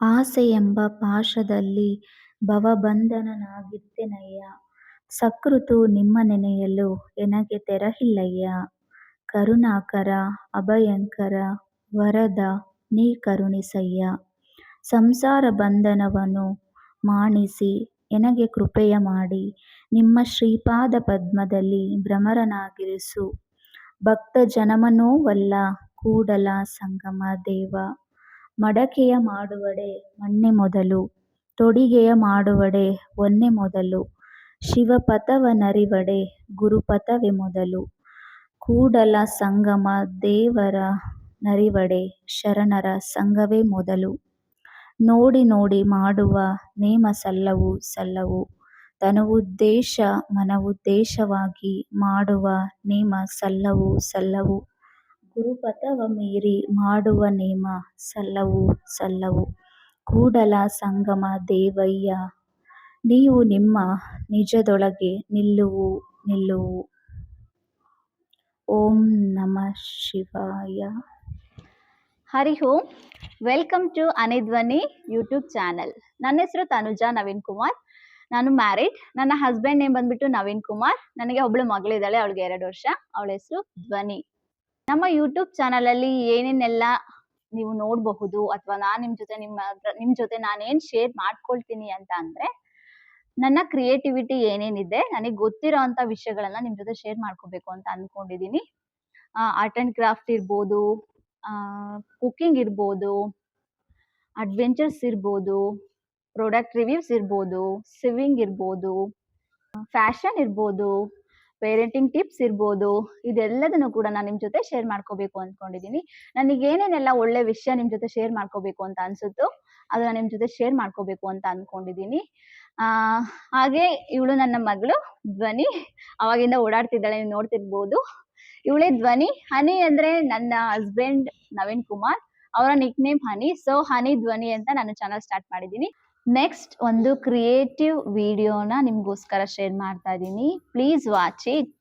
ಆಸೆಯೆಂಬ ಪಾಶದಲ್ಲಿ ಭವಬಂಧನನಾಗಿದ್ದೆನಯ್ಯ. ಸಕೃತು ನಿಮ್ಮ ನೆನೆಯಲು ಎನಗೆ ತೆರಹಿಲ್ಲಯ್ಯ. ಕರುಣಾಕರ ಅಭಯಂಕರ ವರದ ನೀ ಕರುಣಿಸಯ್ಯ. ಸಂಸಾರ ಬಂಧನವನ್ನು ಮಾಣಿಸಿ ಎನಗೆ ಕೃಪೆಯ ಮಾಡಿ ನಿಮ್ಮ ಶ್ರೀಪಾದ ಪದ್ಮದಲ್ಲಿ ಭ್ರಮರನಾಗಿರಿಸು. ಭಕ್ತ ಜನಮನೋವಲ್ಲ ಕೂಡಲ ಸಂಗಮ ದೇವ. ಮಡಕೆಯ ಮಾಡುವಡೆ ಮಣ್ಣೆ ಮೊದಲು, ತೊಡಿಗೆಯ ಮಾಡುವಡೆ ಒನ್ನೆ ಮೊದಲು. ಶಿವಪಥವ ನರಿವಡೆ ಗುರುಪಥವೇ ಮೊದಲು. ಕೂಡಲ ಸಂಗಮ ದೇವರ ನರಿವಡೆ ಶರಣರ ಸಂಘವೇ ಮೊದಲು. ನೋಡಿ ನೋಡಿ ಮಾಡುವ ನೇಮ ಸಲ್ಲವು ಸಲ್ಲವು. ತನುವುದ್ದೇಶ ಮನವುದ್ದೇಶವಾಗಿ ಮಾಡುವ ನೇಮ ಸಲ್ಲವು ಸಲ್ಲವು. ಗುರುಪಥವ ಮೀರಿ ಮಾಡುವ ನೇಮ ಸಲ್ಲವು ಸಲ್ಲವು. ಕೂಡಲ ಸಂಗಮ ದೇವಯ್ಯ ನೀವು ನಿಮ್ಮ ನಿಜದೊಳಗೆ ನಿಲ್ಲುವು ನಿಲ್ಲುವು. Om Namah Shivaya. Hari Om. Welcome to Anidhwani YouTube channel. ನನ್ನ ಹೆಸರು ತನುಜಾ ನವೀನ್ ಕುಮಾರ್. ನಾನು ಮ್ಯಾರಿಡ್. ನನ್ನ ಹಸ್ಬೆಂಡ್ ನೇಮ್ ಬಂದ್ಬಿಟ್ಟು ನವೀನ್ ಕುಮಾರ್. ನನಗೆ ಒಬ್ಳು ಮಗಳಿದ್ದಾಳೆ, ಅವಳಿಗೆ 2 ವರ್ಷ. ಅವಳ ಹೆಸರು ಧ್ವನಿ. ನಮ್ಮ ಯೂಟ್ಯೂಬ್ ಚಾನಲ್ ಅಲ್ಲಿ ಏನೇನೆಲ್ಲ ನೀವು ನೋಡಬಹುದು ಅಥವಾ ನಾನು ನಿಮ್ ಜೊತೆ ನಾನೇನ್ ಶೇರ್ ಮಾಡ್ಕೊಳ್ತೀನಿ ಅಂತ ಅಂದ್ರೆ, ನನ್ನ ಕ್ರಿಯೇಟಿವಿಟಿ ಏನೇನಿದೆ, ನನಗೆ ಗೊತ್ತಿರೋ ಅಂತ ವಿಷಯಗಳನ್ನ ನಿಮ್ ಜೊತೆ ಶೇರ್ ಮಾಡ್ಕೋಬೇಕು ಅಂತ ಅನ್ಕೊಂಡಿದೀನಿ. ಆರ್ಟ್ ಅಂಡ್ ಕ್ರಾಫ್ಟ್ ಇರ್ಬೋದು, ಕುಕಿಂಗ್ ಇರ್ಬೋದು, ಅಡ್ವೆಂಚರ್ಸ್ ಇರ್ಬೋದು, ಪ್ರಾಡಕ್ಟ್ ರಿವ್ಯೂಸ್ ಇರ್ಬೋದು, ಸಿವಿಂಗ್ ಇರ್ಬೋದು, ಫ್ಯಾಷನ್ ಇರ್ಬೋದು, ಪೇರೆಂಟಿಂಗ್ ಟಿಪ್ಸ್ ಇರ್ಬೋದು, ಇದೆಲ್ಲದನ್ನು ಕೂಡ ನಾನು ನಿಮ್ಮ ಜೊತೆ ಶೇರ್ ಮಾಡ್ಕೋಬೇಕು ಅಂದ್ಕೊಂಡಿದ್ದೀನಿ. ನನಗೆ ಏನೇನೆಲ್ಲ ಒಳ್ಳೆ ವಿಷಯ ನಿಮ್ಮ ಜೊತೆ ಶೇರ್ ಮಾಡ್ಕೋಬೇಕು ಅಂತ ಅನ್ಸುತ್ತೋ ಅದನ್ನ ನಿಮ್ಮ ಜೊತೆ ಶೇರ್ ಮಾಡ್ಕೋಬೇಕು ಅಂತ ಅನ್ಕೊಂಡಿದ್ದೀನಿ. ಹಾಗೆ ಇವಳು ನನ್ನ ಮಗಳು ಧ್ವನಿ. ಅವಾಗಿಂದ ಓಡಾಡ್ತಿದ್ದಾಳೆ, ನೀವು ನೋಡ್ತಿರ್ಬೋದು. ಇವಳೇ ಧ್ವನಿ. ಹನಿ ಅಂದ್ರೆ ನನ್ನ ಹಸ್ಬೆಂಡ್ ನವೀನ್ ಕುಮಾರ್, ಅವರ ನಿಕ್ ನೇಮ್ ಹನಿ. ಸೊ ಹನಿ ಧ್ವನಿ ಅಂತ ನಾನು ಚಾನಲ್ ಸ್ಟಾರ್ಟ್ ಮಾಡಿದ್ದೀನಿ. ನೆಕ್ಸ್ಟ್ ಒಂದು ಕ್ರಿಯೇಟಿವ್ ವಿಡಿಯೋನ ನಿಮ್ಗೋಸ್ಕರ ಶೇರ್ ಮಾಡ್ತಾ ಇದ್ದೀನಿ. Please watch it.